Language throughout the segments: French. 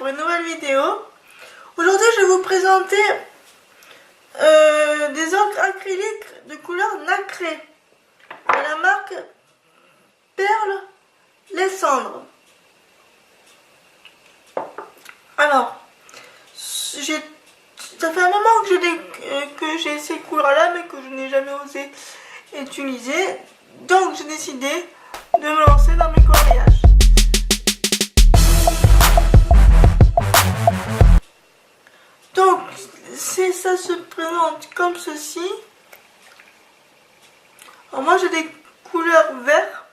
pour une nouvelle vidéo. Aujourd'hui je vais vous présenter des encres acryliques de couleur nacrée de la marque Perle Les Cendres. Alors, ça fait un moment que j'ai ces couleurs là mais que je n'ai jamais osé utiliser. Donc j'ai décidé de me lancer dans mes coloriages. Donc ça se présente comme ceci. Alors moi j'ai des couleurs vertes.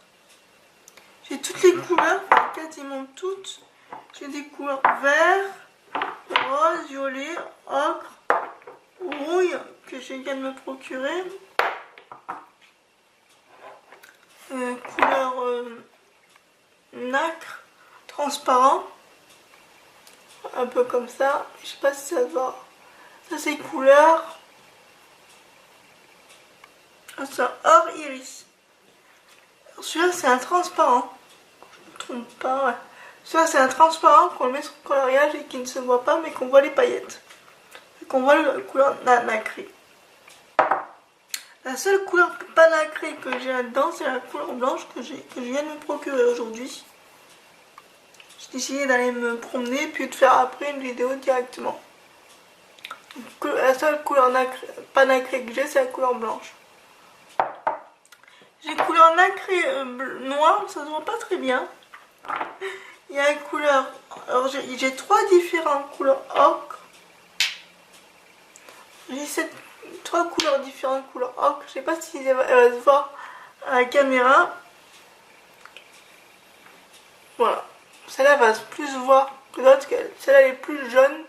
J'ai toutes les couleurs, quasiment toutes. J'ai des couleurs vert, rose, violet, ocre, rouille que je viens de me procurer. Couleur nacre, transparent. Un peu comme ça. Je sais pas si ça se voit. Ça c'est couleur. Ça or iris. Celui-là c'est un transparent. Je ne me trompe pas, ouais. Celui-là c'est un transparent qu'on met sur le coloriage et qui ne se voit pas mais qu'on voit les paillettes. Et qu'on voit la couleur nacrée. La seule couleur pas nacrée que j'ai là-dedans, c'est la couleur blanche que je viens de me procurer aujourd'hui. J'ai décidé d'aller me promener puis de faire après une vidéo directement. Donc, la seule couleur pas nacrée que j'ai, c'est la couleur blanche. J'ai une couleur nacrée noire, ça se voit pas très bien. Il y a une couleur... Alors j'ai trois différentes couleurs ocre. J'ai trois couleurs différentes, couleurs ocre. Je sais pas si elle va se voir à la caméra. Voilà. Celle-là va plus se voir que l'autre. Celle-là elle est plus jaune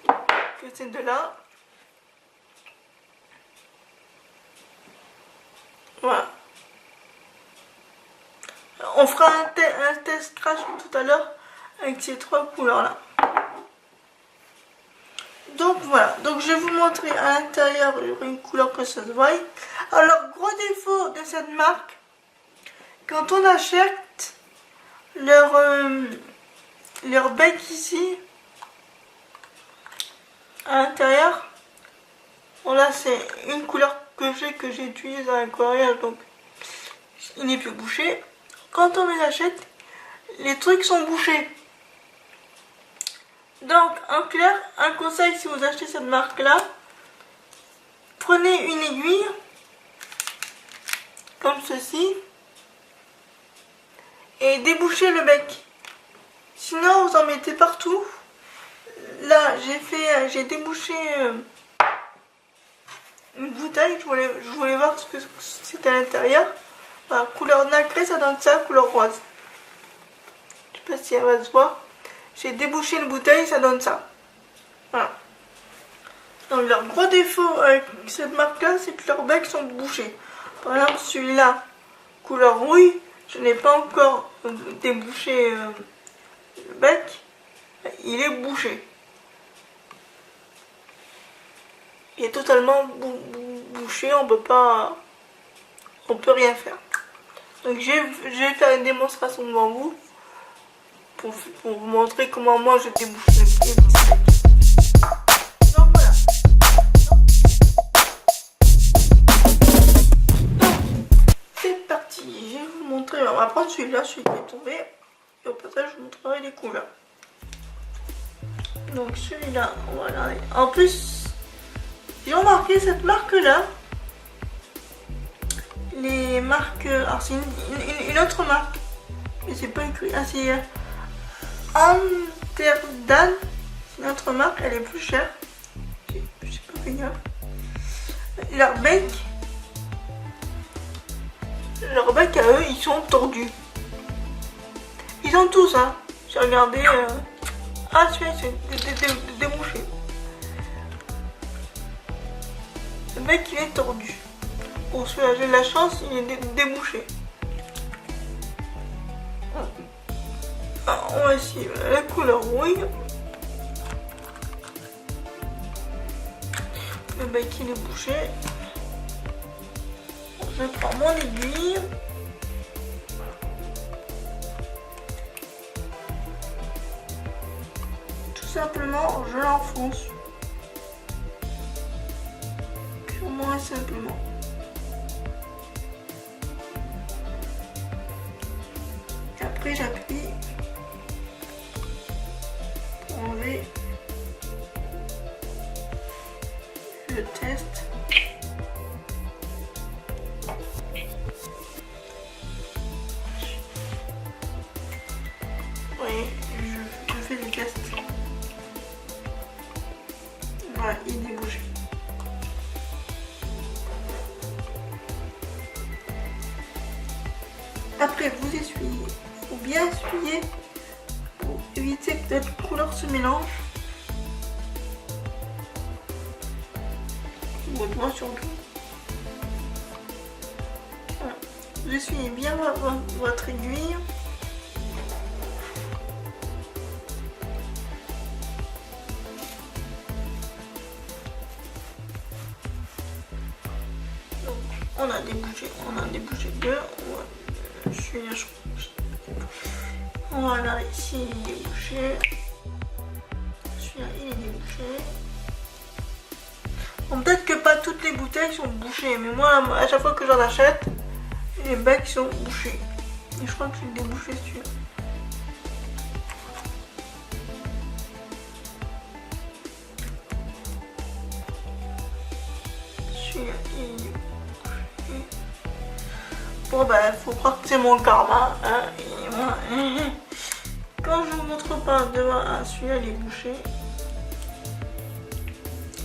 que ces deux-là. Voilà. On fera un test crash tout à l'heure avec ces trois couleurs-là. Donc voilà, donc je vais vous montrer à l'intérieur une couleur que ça se voit. Alors, gros défaut de cette marque, quand on achète leur bec ici, à l'intérieur, bon là c'est une couleur que j'ai utilisée dans un coloriage, donc il n'est plus bouché. Quand on les achète, les trucs sont bouchés. Donc, en clair, un conseil si vous achetez cette marque-là, prenez une aiguille, comme ceci, et débouchez le bec. Sinon, vous en mettez partout. Là, j'ai débouché une bouteille, je voulais voir ce que c'était à l'intérieur. Voilà, couleur nacrée, ça donne ça, couleur rose. Je sais pas si elle va se voir. J'ai débouché une bouteille, ça donne ça. Voilà. Donc leur gros défaut avec cette marque-là, c'est que leurs becs sont bouchés. Par exemple, celui-là, couleur rouille, je n'ai pas encore débouché le bec. Il est bouché. Il est totalement bouché, on peut rien faire. Donc je vais faire une démonstration devant vous. Pour vous montrer comment moi je débouche les petits becs. Donc voilà. Donc c'est parti. Je vais vous montrer. On va prendre celui-là, celui qui est tombé. Et au passage je vous montrerai les couleurs. Donc celui-là, voilà. En plus, j'ai remarqué cette marque-là. Les marques. Alors c'est une autre marque. Mais c'est pas écrit. Ah c'est. Amsterdam, c'est notre marque, elle est plus chère. Je sais pas fait gaffe. Leurs becs à eux, ils sont tordus. Ils ont tous, hein. J'ai regardé. Ah, celui-là, c'est débouché. Le bec, il est tordu. Bon, celui-là, j'ai de la chance, il est débouché. Alors, on va essayer la couleur rouille. Le bec il est bouché. Je prends mon aiguille. simplement je l'enfonce. Purement et simplement. Et après j'appuie pour enlever. Je teste. Oui, je fais des tests. Voilà, il est bougé. Après, vous essuyez. Il faut bien essuyer pour éviter que les couleurs se mélangent. Votre doigt surtout. Voilà. Vous essuyez bien votre aiguille. Donc, on a des bougies bleues. Celui-là, je crois. Voilà, ici il est bouché. Celui-là, il est débouché. Bon, peut-être que pas toutes les bouteilles sont bouchées, mais moi, à chaque fois que j'en achète, les becs sont bouchés. Et je crois que j'ai débouché celui-là. Celui-là, il est bouché. Bon, ben, faut croire que c'est mon karma. Hein, et voilà. Quand je vous montre pas devant celui-là, il est bouché. De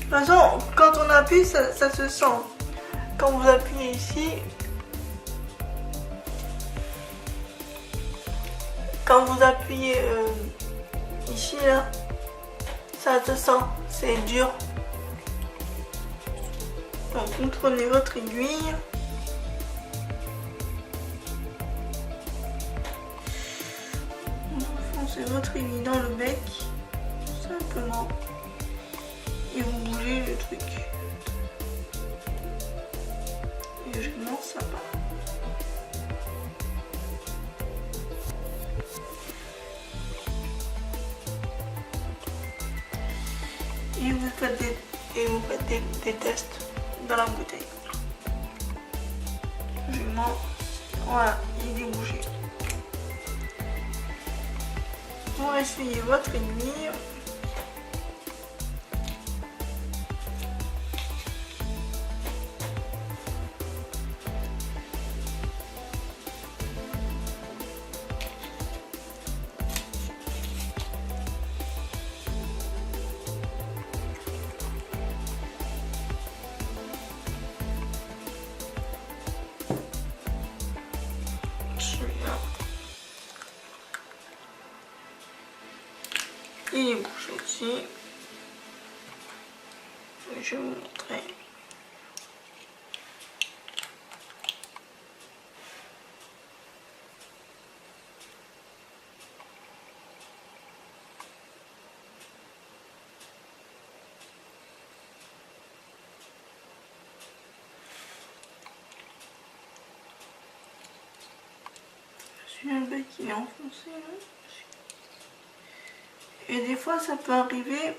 toute façon, quand on appuie, ça se sent. Quand vous appuyez ici, quand vous appuyez ici, là, ça se sent, c'est dur. Donc, vous prenez votre aiguille. Vous enfoncez votre aiguille dans le bec, simplement. Et vous bougez le truc. Et je lance ça part. Et vous faites des tests dans la bouteille. Je lance. Voilà, il est bougé. Vous essuyez votre aiguille. Il est bouché aussi. Je vais vous montrer. Celui-là, le bec il est enfoncé là. Et des fois ça peut arriver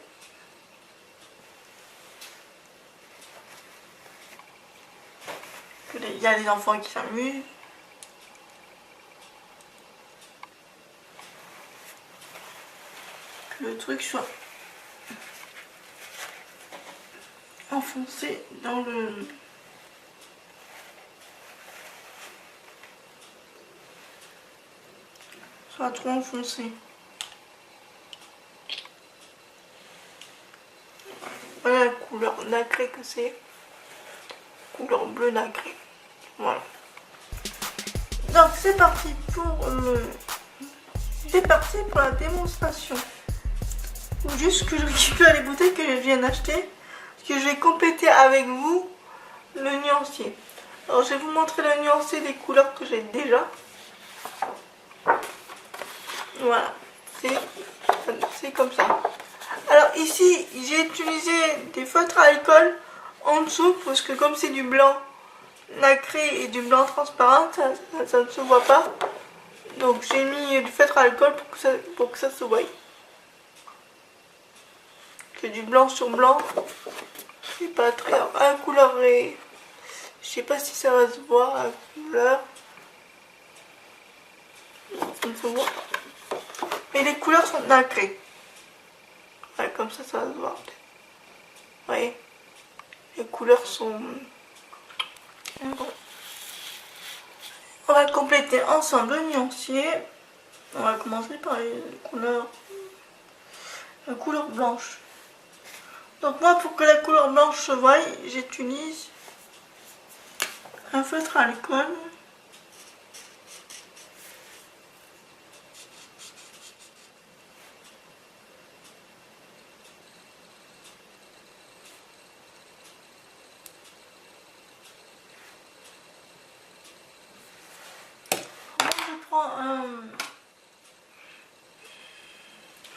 qu'il y a des enfants qui s'amusent. Que le truc soit enfoncé dans le... soit trop enfoncé. Voilà la couleur nacrée que c'est. Couleur bleu nacré. Voilà. Donc c'est parti pour la démonstration. Faut juste que je récupère les bouteilles que je viens d'acheter. Parce que je vais compléter avec vous le nuancier. Alors je vais vous montrer le nuancier des couleurs que j'ai déjà. Voilà. C'est comme ça. Alors ici, j'ai utilisé des feutres à alcool en dessous parce que comme c'est du blanc nacré et du blanc transparent, ça ne se voit pas. Donc j'ai mis du feutre à alcool pour que ça se voie. que du blanc sur blanc. C'est pas très... La couleur est... Je sais pas si ça va se voir, la couleur. Ça se voit. Mais les couleurs sont nacrées. Ouais, comme ça va se voir. Vous voyez, les couleurs sont... On va compléter ensemble le nuancier. On va commencer par les couleurs. La couleur blanche. Donc moi, pour que la couleur blanche se voie, j'utilise un feutre à alcool. Je prends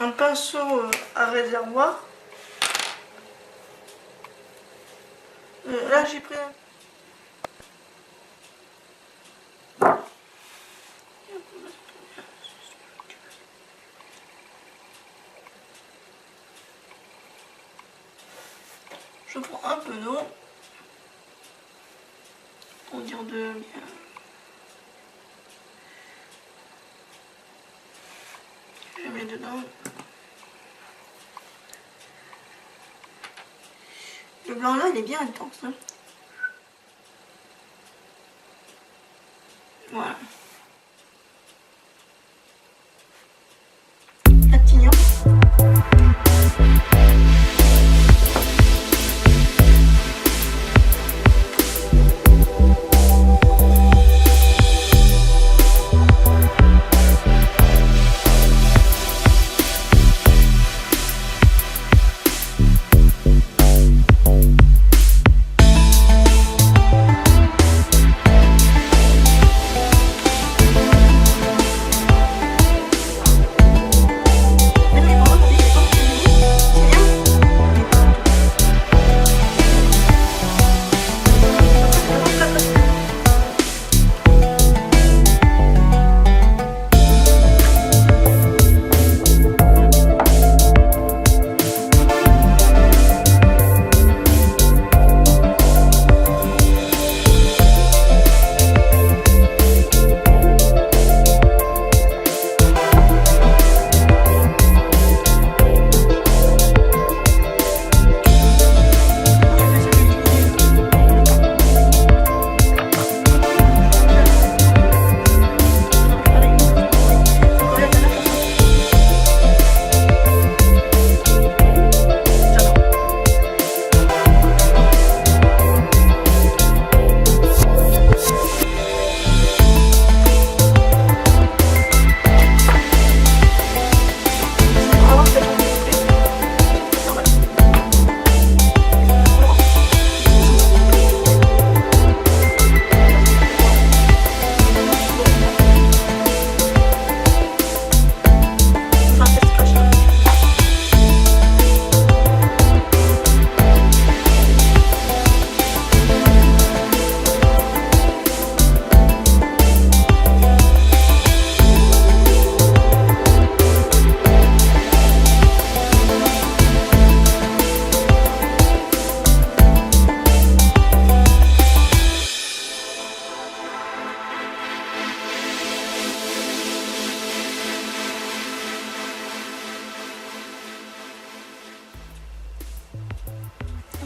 un pinceau à réservoir. Là j'ai pris je prends un peu d'eau pour dire de bien. Je mets dedans. Le blanc là il est bien intense. Hein. Voilà. Attignon.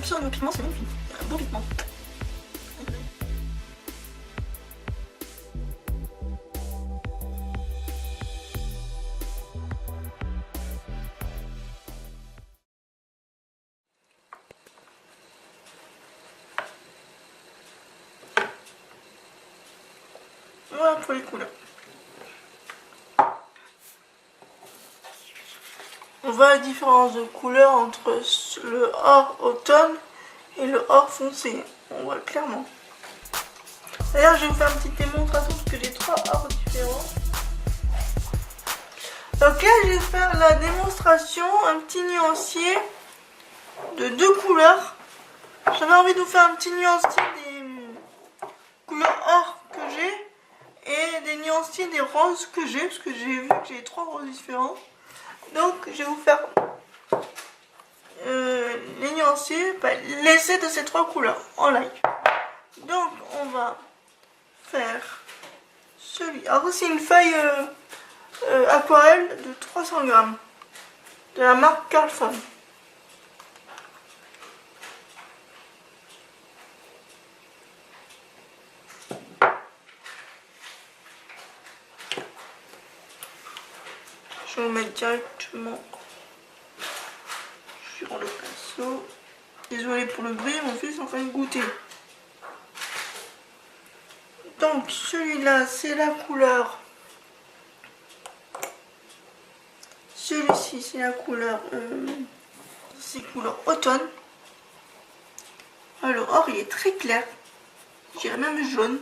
Sur le pigment, c'est magnifique. Un beau pigment. Voilà pour les couleurs. On voit la différence de couleur entre le or automne et le or foncé. On voit clairement. D'ailleurs, je vais vous faire une petite démonstration parce que j'ai 3 ors différents. Donc là, je vais faire la démonstration, un petit nuancier de 2 couleurs. J'avais envie de vous faire un petit nuancier des couleurs or que j'ai et des nuanciers des roses que j'ai parce que j'ai vu que j'ai 3 roses différents. Donc je vais vous faire les nuancer, l'essai de ces 3 couleurs en live. Donc on va faire celui. Alors c'est une feuille aquarelle de 300 grammes de la marque Carlson. Je vais le mettre directement sur le pinceau. Désolée pour le bruit, mon fils est en train de goûter. Donc celui-là, c'est la couleur. Celui-ci, c'est la couleur. C'est couleur automne. Alors, or, il est très clair. Je dirais même jaune.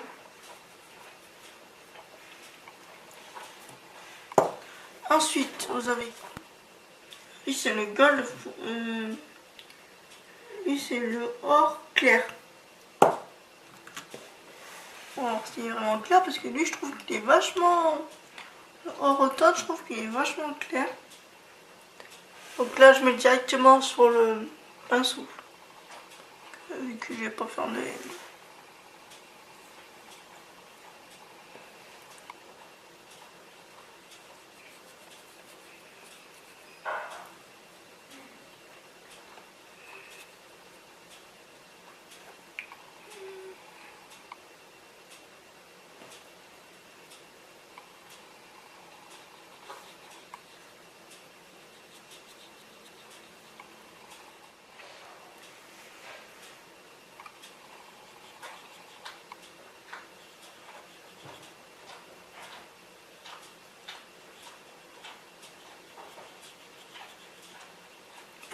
Ensuite, vous avez. Lui, c'est le gold. Lui, c'est le or clair. Alors, c'est vraiment clair parce que lui, je trouve qu'il est vachement. Le or automne, je trouve qu'il est vachement clair. Donc là, je mets directement sur le pinceau. Vu que je vais pas faire de.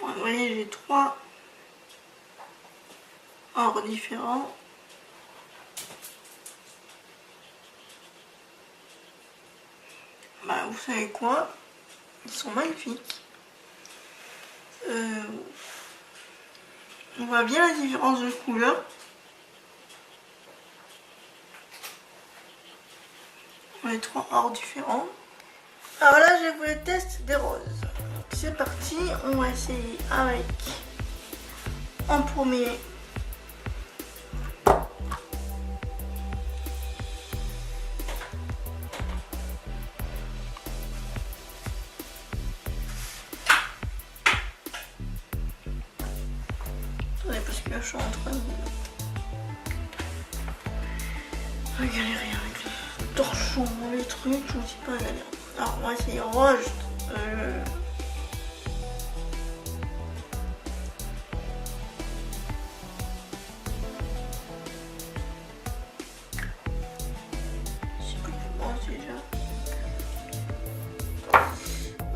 Vous voyez, j'ai 3 ors différents. Bah, vous savez quoi? Ils sont magnifiques. On voit bien la différence de couleur. On a 3 ors différents. Alors là, je vous le test des roses. C'est parti, on va essayer avec en premier attendez parce que là je suis en train de galérer avec les torchons, les trucs, je ne sais pas galère. Alors on va essayer rose.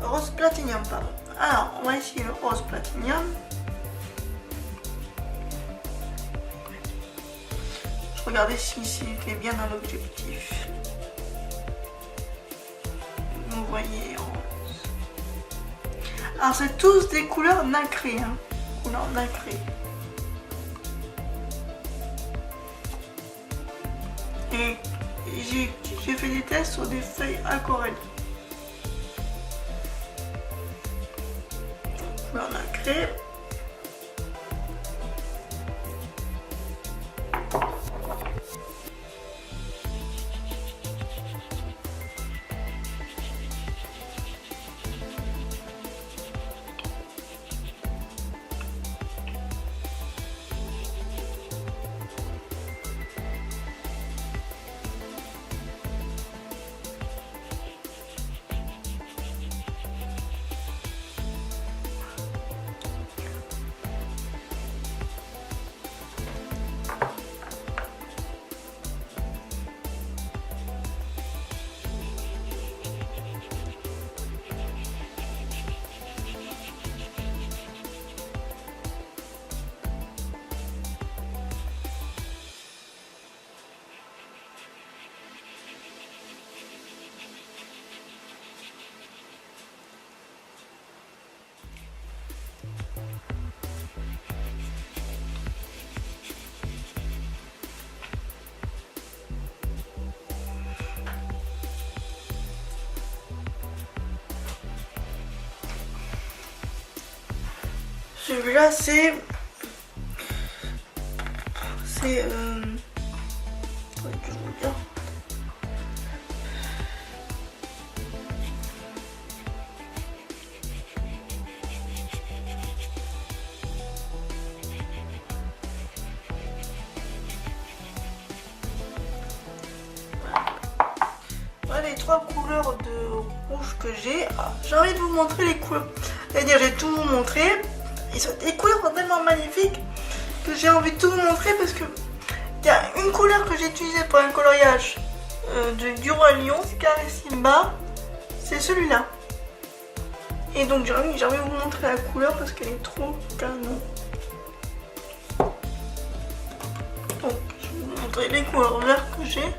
Rose platinium, pardon. Alors, on va essayer le rose platinium. Je regardais si c'était bien dans l'objectif. Vous voyez rose. Alors, c'est tous des couleurs nacrées. Hein. Couleurs nacrées. Et j'ai fait des tests sur des feuilles aquarelles. Couleur nacrée. Celui-là c'est... attendez que je vous dise. Voilà les 3 couleurs de rouge que j'ai. J'ai envie de vous montrer les couleurs. C'est-à-dire j'ai tout vous montré. Les couleurs sont tellement magnifiques que j'ai envie de tout vous montrer parce que il y a une couleur que j'ai utilisée pour un coloriage du Roi Lion, Caressimba, c'est celui-là. Et donc j'ai envie de vous montrer la couleur parce qu'elle est trop canon. Donc je vais vous montrer les couleurs vertes que j'ai.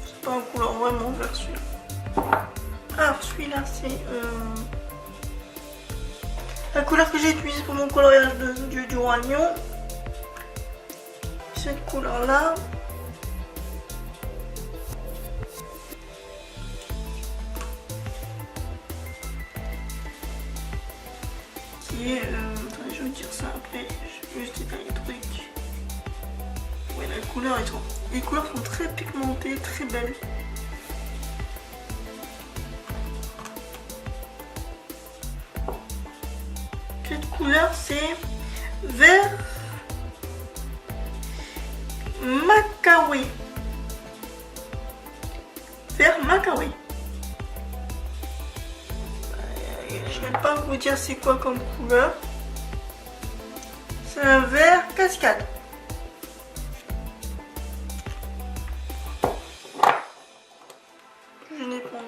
C'est pas une couleur vraiment vert celui-là. Alors celui-là c'est la couleur que j'ai utilisée pour mon coloriage du Roi Lion. Cette couleur là. Qui est attendez, je vais dire ça après, je vais juste éteindre les trucs. Ouais, la couleur est trop. Les couleurs sont très pigmentées, très belles. Cette couleur c'est vert Macawi. Vert Macawi. Je vais pas vous dire c'est quoi comme couleur. C'est un vert cascade. Je n'ai pas.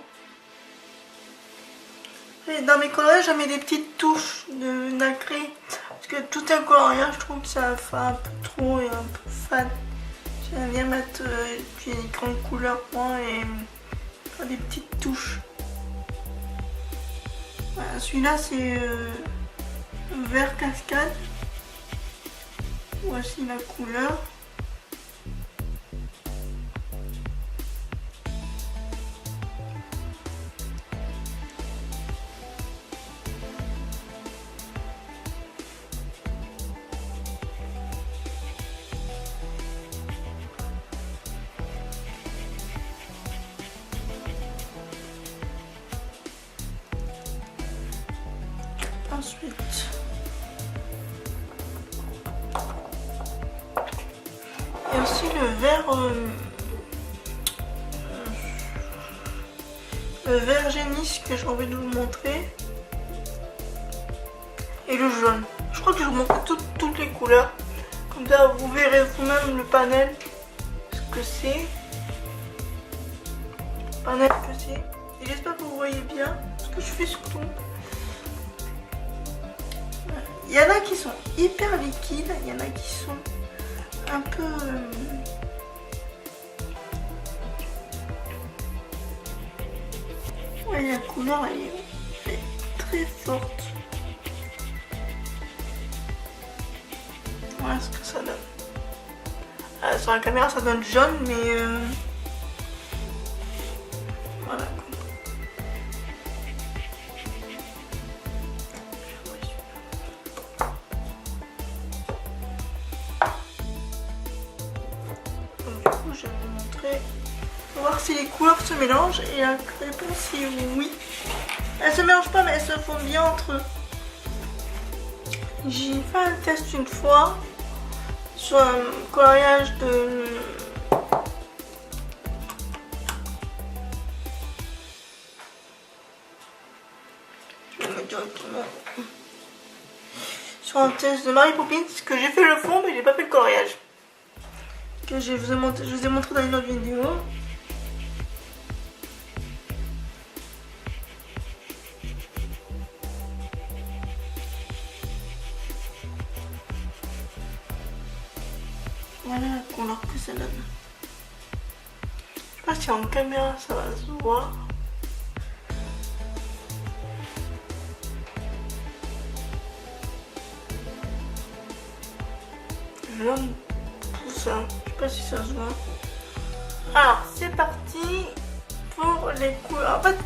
Et dans mes coloriages, je mets des petites touches de nacré. Parce que tout un coloriage, je trouve que ça fait un peu trop et un peu fade. J'aime bien mettre des grandes couleurs moi et faire des petites touches. Voilà, celui-là c'est vert cascade. Voici la couleur. Ensuite, il y a aussi le vert génisse que j'ai envie de vous montrer et le jaune. Je crois que je vous montre toutes les couleurs, comme ça vous verrez vous-même le panel, ce que c'est, et j'espère que vous voyez bien ce que je fais surtout. Il y en a qui sont hyper liquides, il y en a qui sont un peu... Ouais, la couleur elle est très forte. Voilà ce que ça donne. Sur la caméra ça donne jaune, mais... Voilà. Je vais vous montrer pour voir si les couleurs se mélangent et la réponse est oui. Elles se mélangent pas mais elles se font bien entre eux. J'ai fait un test une fois sur un coloriage de... Je vais mettre directement sur un test de Mary Poppins que j'ai fait le fond mais j'ai pas fait le coloriage. Que je vous ai montré dans une autre vidéo. Voilà la couleur que ça donne. Je sais pas si en caméra ça va se voir. Jaune, tout ça. Je sais pas si ça se voit. Alors c'est parti pour les couleurs. En fait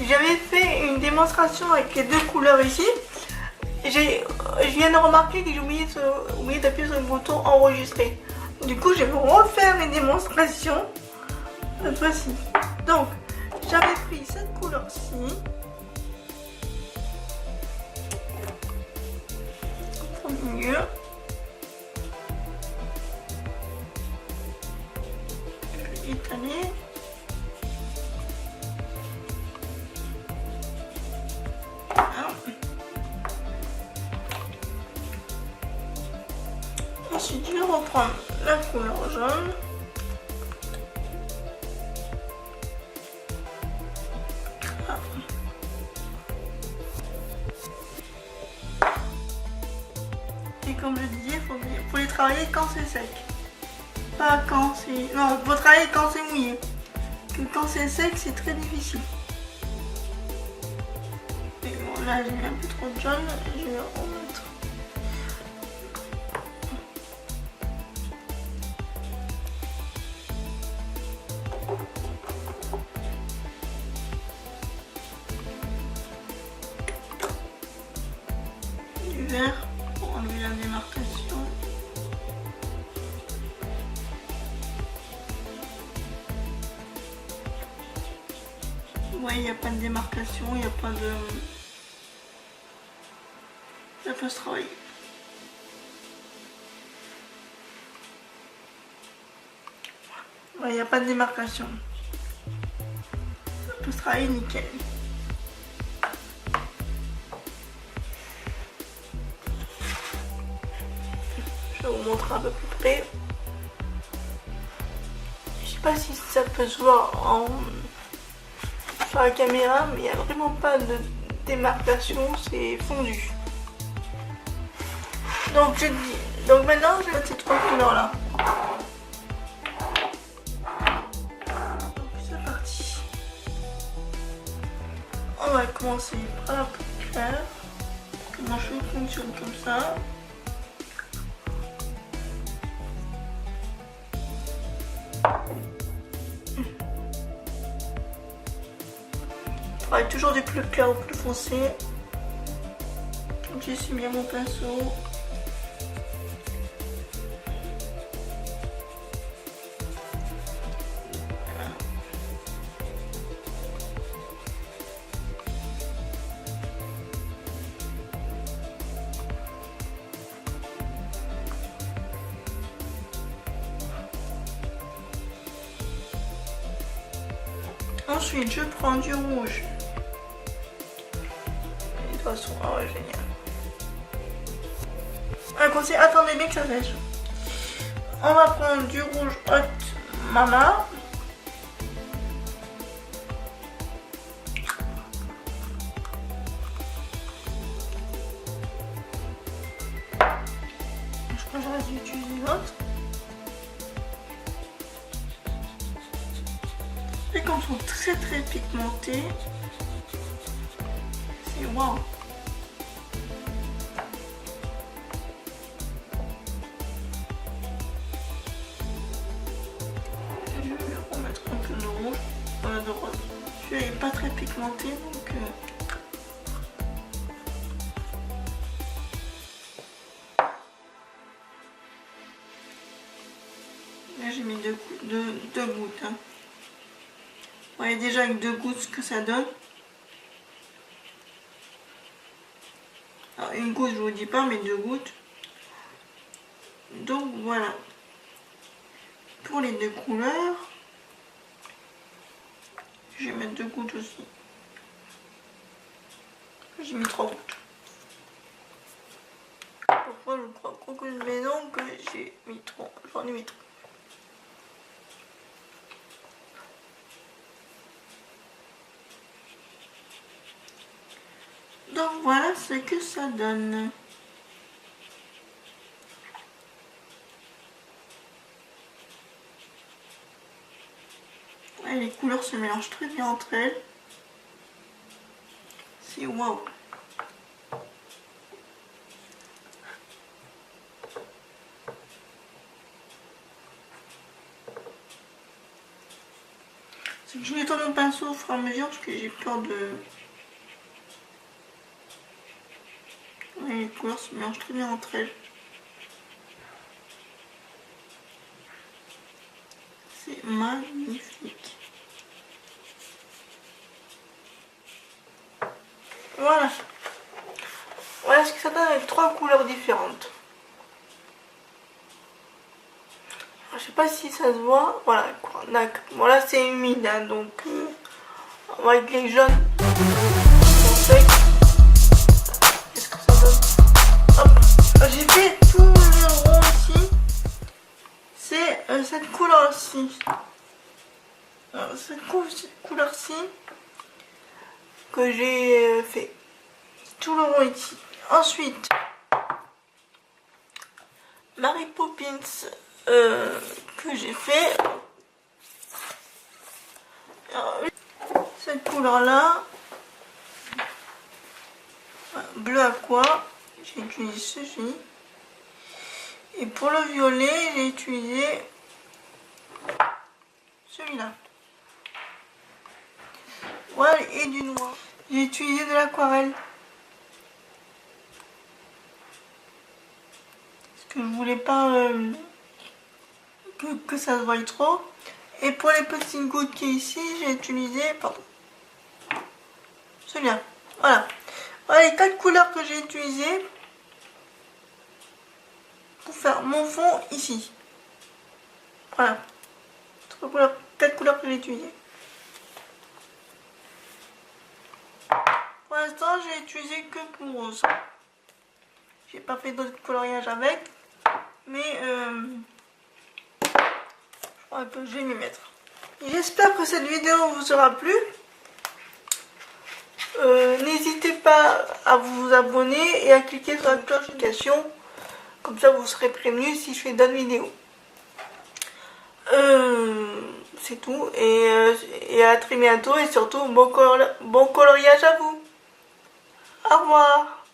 j'avais fait une démonstration avec les deux couleurs ici je viens de remarquer que j'ai oublié d'appuyer sur le bouton enregistrer. Du coup, je vais refaire les démonstrations cette fois-ci. Donc, j'avais pris cette couleur-ci. Au milieu. Je vais étaler. Ensuite, je vais reprendre la couleur jaune. Et comme je disais, il faut les travailler quand c'est sec. Pas quand c'est... Non, il faut travailler quand c'est mouillé. Que quand c'est sec, c'est très difficile. Et bon, là, j'ai mis un peu trop de jaune. Je vais remettre... du vert pour enlever la démarcation. Vous voyez, il n'y a pas de démarcation, il n'y a pas de... Ça peut se travailler. Il n'y a pas de démarcation. Ça peut se travailler nickel. Je vais vous montrer un peu plus près. Je sais pas si ça peut se voir sur la caméra, mais il n'y a vraiment pas de démarcation, c'est fondu. Donc maintenant je vais mettre ces trois couleurs là. Donc c'est parti. On va commencer par la peau claire. Mon cheveu fonctionne comme ça. On travaille toujours du plus clair au plus foncé. Donc j'essuie bien mon pinceau. Ensuite, je prends du rouge. Et de toute façon, oh ouais, génial. Un conseil, attendez bien que ça sèche. On va prendre du rouge Hot Mama. Je crois que j'aurais dû utiliser l'autre. Et comme ils sont très pigmentés, c'est waouh. Je vais remettre un peu de rouge, de rose. Celui-là n'est pas très pigmenté, donc là j'ai mis deux gouttes. Hein. Vous voyez déjà avec 2 gouttes ce que ça donne. Alors, une goutte je vous dis pas, mais 2 gouttes. Donc voilà. Pour les 2 couleurs, je vais mettre 2 gouttes aussi. J'ai mis 3 gouttes. Pourquoi je crois que je mets non que j'ai mis trop. J'en ai mis trop. Donc voilà ce que ça donne. Et les couleurs se mélangent très bien entre elles. C'est waouh. C'est que je nettoie mon pinceau au fur et à mesure parce que j'ai peur de... Oui, couleurs se mélangent très bien entre elles. C'est magnifique. Voilà. Voilà ce que ça donne avec 3 couleurs différentes. Je sais pas si ça se voit. Voilà, voilà c'est humide, hein, donc on va avec les jaunes. Qu'est-ce que ça donne? Hop, j'ai fait tout le rond ici. C'est cette couleur-ci. Cette couleur-ci que j'ai fait. Tout le rond ici. Ensuite, Mary Poppins que j'ai fait. Alors, cette couleur-là, bleu aqua, j'ai utilisé ceci. Et pour le violet, j'ai utilisé celui-là. Voilà, et du noir. J'ai utilisé de l'aquarelle. Parce que je voulais pas que ça se voie trop. Et pour les petites gouttes qui est ici, j'ai utilisé, pardon, celui-là. Voilà. Voilà les 4 couleurs que j'ai utilisées pour faire mon fond ici. Voilà. 4 couleurs que j'ai utilisées. Pour l'instant, j'ai utilisé que pour rose. J'ai pas fait d'autres coloriages avec. Mais je crois que je vais m'y mettre. J'espère que cette vidéo vous aura plu. N'hésitez pas à vous abonner et à cliquer sur la cloche de notification. Comme ça vous serez prévenu si je fais d'autres vidéos. C'est tout. Et à très bientôt. Et surtout, bon coloriage à vous. Au revoir.